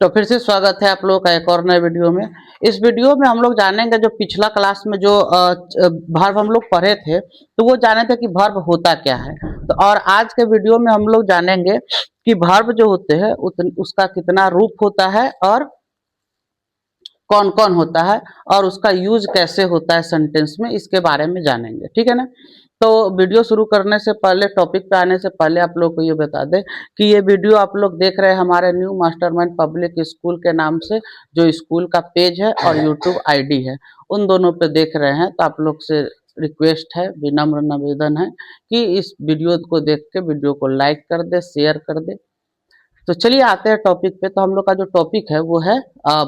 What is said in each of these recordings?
तो फिर से स्वागत है आप लोगों का एक और नए वीडियो में। इस वीडियो में हम लोग जानेंगे जो पिछला क्लास में जो वर्ब हम लोग पढ़े थे, तो वो जाने थे कि वर्ब होता क्या है। तो और आज के वीडियो में हम लोग जानेंगे कि वर्ब जो होते हैं उसका कितना रूप होता है और कौन कौन होता है और उसका यूज कैसे होता है सेंटेंस में, इसके बारे में जानेंगे। ठीक है ना। तो वीडियो शुरू करने से पहले, टॉपिक पे आने से पहले आप लोग को ये बता दें कि ये वीडियो आप लोग देख रहे हैं हमारे न्यू मास्टरमाइंड पब्लिक स्कूल के नाम से, जो स्कूल का पेज है और यूट्यूब आईडी है, उन दोनों पे देख रहे हैं। तो आप लोग से रिक्वेस्ट है, विनम्र निवेदन है कि इस वीडियो को देख के वीडियो को लाइक कर दे, शेयर कर दे। तो चलिए आते हैं टॉपिक पे। तो हम लोग का जो टॉपिक है वो है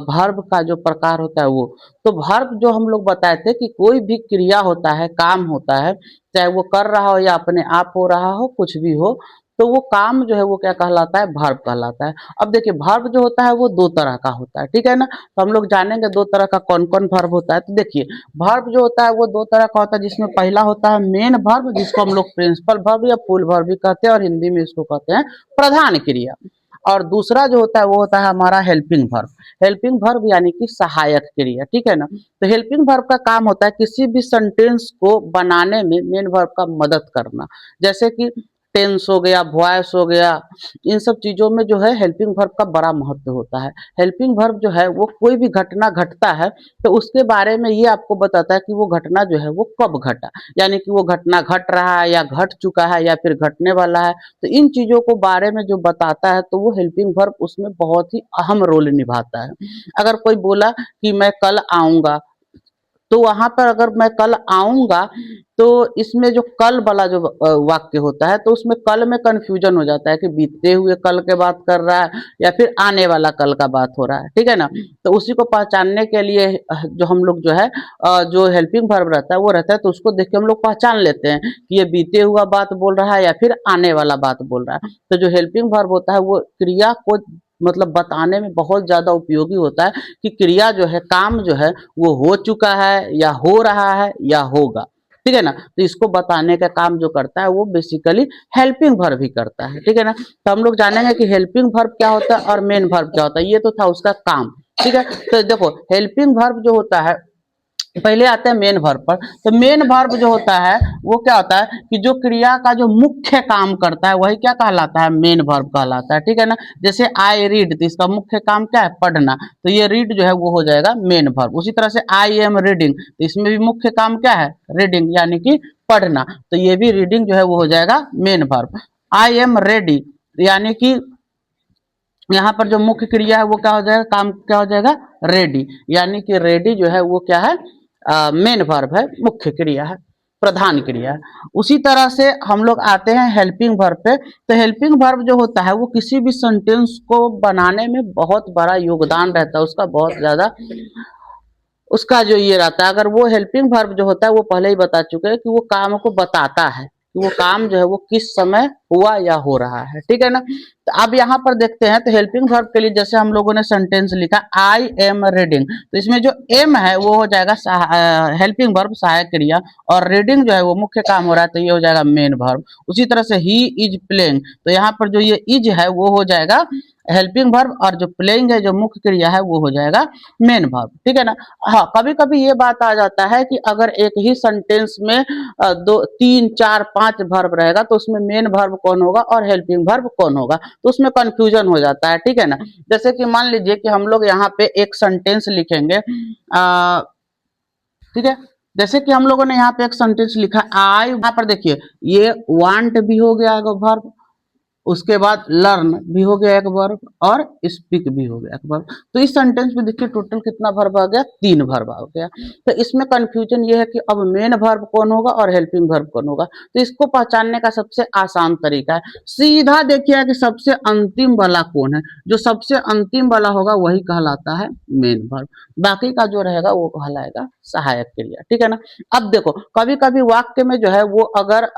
वर्ब का जो प्रकार होता है वो। तो वर्ब जो हम लोग बताए थे कि कोई भी क्रिया होता है, काम होता है, चाहे वो कर रहा हो या अपने आप हो रहा हो, कुछ भी हो, तो वो काम जो है वो क्या कहलाता है? वर्ब कहलाता है। अब देखिए वर्ब जो होता है वो दो तरह का होता है, ठीक है ना। तो हम लोग जानेंगे दो तरह का कौन कौन वर्ब होता है। तो देखिए वर्ब जो होता है वो दो तरह का होता है, जिसमें पहला होता है मेन वर्ब, जिसको हम लोग प्रिंसिपल वर्ब या फुल वर्ब भी कहते हैं, और हिंदी में इसको कहते हैं प्रधान क्रिया। और दूसरा जो होता है वो होता है हमारा हेल्पिंग वर्ब। हेल्पिंग वर्ब यानी कि सहायक क्रिया, ठीक है ना। तो हेल्पिंग वर्ब का काम होता है किसी भी सेंटेंस को बनाने में मेन वर्ब का मदद करना। जैसे कि टेंस हो गया, वॉइस हो गया, इन सब चीजों में जो है हेल्पिंग वर्ब का बड़ा महत्व होता है। हेल्पिंग वर्ब जो है वो कोई भी घटना घटता है तो उसके बारे में ये आपको बताता है कि वो घटना जो है वो कब घटा, यानी कि वो घटना घट रहा है या घट चुका है या फिर घटने वाला है। तो इन चीजों को बारे में जो बताता है तो वो हेल्पिंग वर्ब उसमें बहुत ही अहम रोल निभाता है। अगर कोई बोला कि मैं कल आऊंगा, तो वहां पर अगर मैं कल आऊंगा, तो इसमें जो कल वाला जो वाक्य होता है तो उसमें कल में कंफ्यूजन हो जाता है कि बीते हुए कल के बात कर रहा है या फिर आने वाला कल का बात हो रहा है, ठीक है ना। तो उसी को पहचानने के लिए जो हम लोग जो है जो हेल्पिंग वर्ब रहता है वो रहता है, तो उसको देख के हम लोग पहचान लेते हैं कि ये बीते हुआ बात बोल रहा है या फिर आने वाला बात बोल रहा है। तो जो हेल्पिंग वर्ब होता है वो क्रिया को मतलब बताने में बहुत ज्यादा उपयोगी होता है कि क्रिया जो है, काम जो है, वो हो चुका है या हो रहा है या होगा, ठीक है ना। तो इसको बताने का काम जो करता है वो बेसिकली हेल्पिंग वर्ब ही करता है, ठीक है ना। तो हम लोग जानेंगे कि हेल्पिंग वर्ब क्या होता है और मेन वर्ब क्या होता है। ये तो था उसका काम, ठीक है। तो देखो हेल्पिंग वर्ब जो होता है, पहले आते हैं मेन वर्ब पर। तो मेन वर्ब जो होता है वो क्या होता है कि जो क्रिया का जो मुख्य काम करता है वही क्या कहलाता है? मेन वर्ब कहलाता है, ठीक है ना। जैसे आई रीड, तो इसका मुख्य काम क्या है? पढ़ना, तो ये रीड जो है वो हो जाएगा मेन वर्ब। उसी तरह से आई एम रीडिंग, तो इसमें भी मुख्य काम क्या है? रीडिंग यानी कि पढ़ना, तो ये भी रीडिंग जो है वो हो जाएगा main verb. I am ready, यानी कि यहाँ पर जो मुख्य क्रिया है वो क्या हो जाएगा? काम क्या हो जाएगा? रेडी, यानी कि रेडी जो है वो क्या है? मेन वर्ब है, मुख्य क्रिया है, प्रधान क्रिया है। उसी तरह से हम लोग आते हैं हेल्पिंग वर्ब पे। तो हेल्पिंग वर्ब जो होता है वो किसी भी सेंटेंस को बनाने में बहुत बड़ा योगदान रहता है, उसका बहुत ज्यादा उसका जो ये रहता है। अगर वो हेल्पिंग वर्ब जो होता है वो पहले ही बता चुके हैं कि वो काम को बताता है कि वो काम जो है वो किस समय हुआ या हो रहा है, ठीक है ना। तो अब यहाँ पर देखते हैं, तो हेल्पिंग वर्ब के लिए जैसे हम लोगों ने सेंटेंस लिखा आई एम रीडिंग, तो इसमें जो एम है वो हो जाएगा हेल्पिंग वर्ब, सहायक क्रिया, और रीडिंग जो है वो मुख्य काम हो रहा है, तो ये हो जाएगा मेन वर्ब। उसी तरह से ही इज प्लेइंग, तो यहाँ पर जो ये इज है वो हो जाएगा हेल्पिंग वर्ब, और जो प्लेइंग है जो मुख्य क्रिया है वो हो जाएगा मेन वर्ब, ठीक है ना। हाँ, कभी कभी ये बात आ जाता है कि अगर एक ही सेंटेंस में दो तीन चार पांच वर्ब रहेगा तो उसमें मेन वर्ब कौन होगा और हेल्पिंग वर्ब कौन होगा, तो उसमें कंफ्यूजन हो जाता है, ठीक है ना। जैसे कि मान लीजिए कि हम लोग यहाँ पे एक सेंटेंस लिखेंगे, ठीक है। जैसे कि हम लोगों ने यहाँ पे एक सेंटेंस लिखा आई, यहाँ पर देखिए ये वांट भी हो गया वर्ब, उसके बाद लर्न भी हो गया एक वर्ब, और स्पीक भी हो गया एक वर्ब। तो इस सेंटेंस में देखिए टोटल कितना वर्ब आ गया? 3 वर्ब आ गया। तो इसमें कंफ्यूजन ये है कि अब मेन वर्ब कौन होगा और हेल्पिंग वर्ब कौन होगा। तो इसको पहचानने का सबसे आसान तरीका है, सीधा देखिए कि सबसे अंतिम वाला कौन है। जो सबसे अंतिम वाला होगा वही कहलाता है मेन वर्ब, बाकी का जो रहेगा वो कहलाएगा सहायक क्रिया, ठीक है ना। अब देखो कभी कभी वाक्य में जो है वो अगर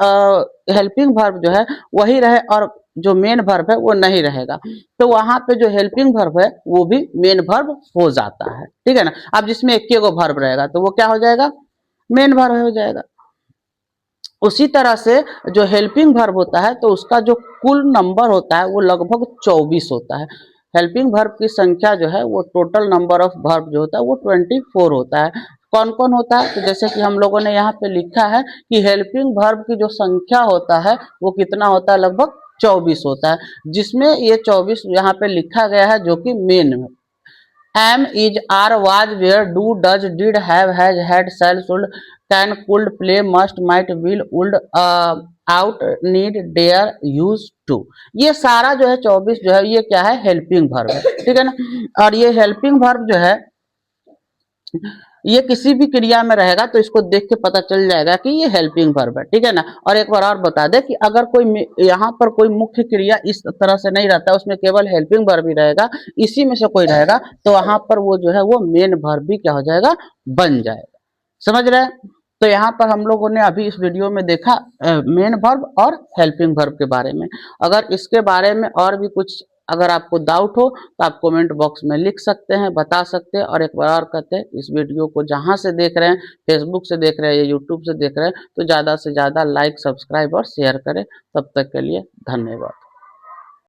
हेल्पिंग वर्ब जो है वही रहे और जो मेन वर्ब है वो नहीं रहेगा, तो वहां पे जो हेल्पिंग वर्ब है वो भी मेन वर्ब हो जाता है, ठीक है ना। अब जिसमें एक गो वर्ब रहेगा तो वो क्या हो जाएगा? मेन वर्ब हो जाएगा। उसी तरह से जो हेल्पिंग वर्ब होता है तो उसका जो कुल नंबर होता है वो लगभग 24 होता है। हेल्पिंग वर्ब की संख्या जो है वो टोटल नंबर ऑफ वर्ब जो होता है वो 24 होता है। कौन कौन होता है? तो जैसे कि हम लोगों ने यहाँ पे लिखा है कि हेल्पिंग वर्ब की जो संख्या होता है वो कितना होता है, लगभग 24 होता है, जिसमें ये 24 यहाँ पे लिखा गया है जो कि मेन है। Am, is, are, was, were, do, does, did, have, has, had, shall, should, can, could, play, must, might, will, would, ought, need, dare, use to, ये सारा जो है 24 जो है ये क्या है, हेल्पिंग वर्ब है, ठीक है ना। और ये हेल्पिंग वर्ब जो है ये किसी भी क्रिया में रहेगा तो इसको देख के पता चल जाएगा कि ये हेल्पिंग वर्ब है, ठीक है ना। और एक बार और बता दे कि अगर कोई यहाँ पर कोई मुख्य क्रिया इस तरह से नहीं रहता, उसमें केवल हेल्पिंग वर्ब ही रहेगा, इसी में से कोई रहेगा तो वहां पर वो जो है वो मेन वर्ब भी क्या हो जाएगा, बन जाएगा। समझ रहे हैं? तो यहाँ पर हम लोगों ने अभी इस वीडियो में देखा मेन वर्ब और हेल्पिंग वर्ब के बारे में। अगर इसके बारे में और भी कुछ अगर आपको डाउट हो तो आप कमेंट बॉक्स में लिख सकते हैं, बता सकते हैं। और एक बार और कहते हैं, इस वीडियो को जहां से देख रहे हैं, फेसबुक से देख रहे हैं या यूट्यूब से देख रहे हैं, तो ज़्यादा से ज़्यादा लाइक, सब्सक्राइब और शेयर करें। तब तक के लिए धन्यवाद।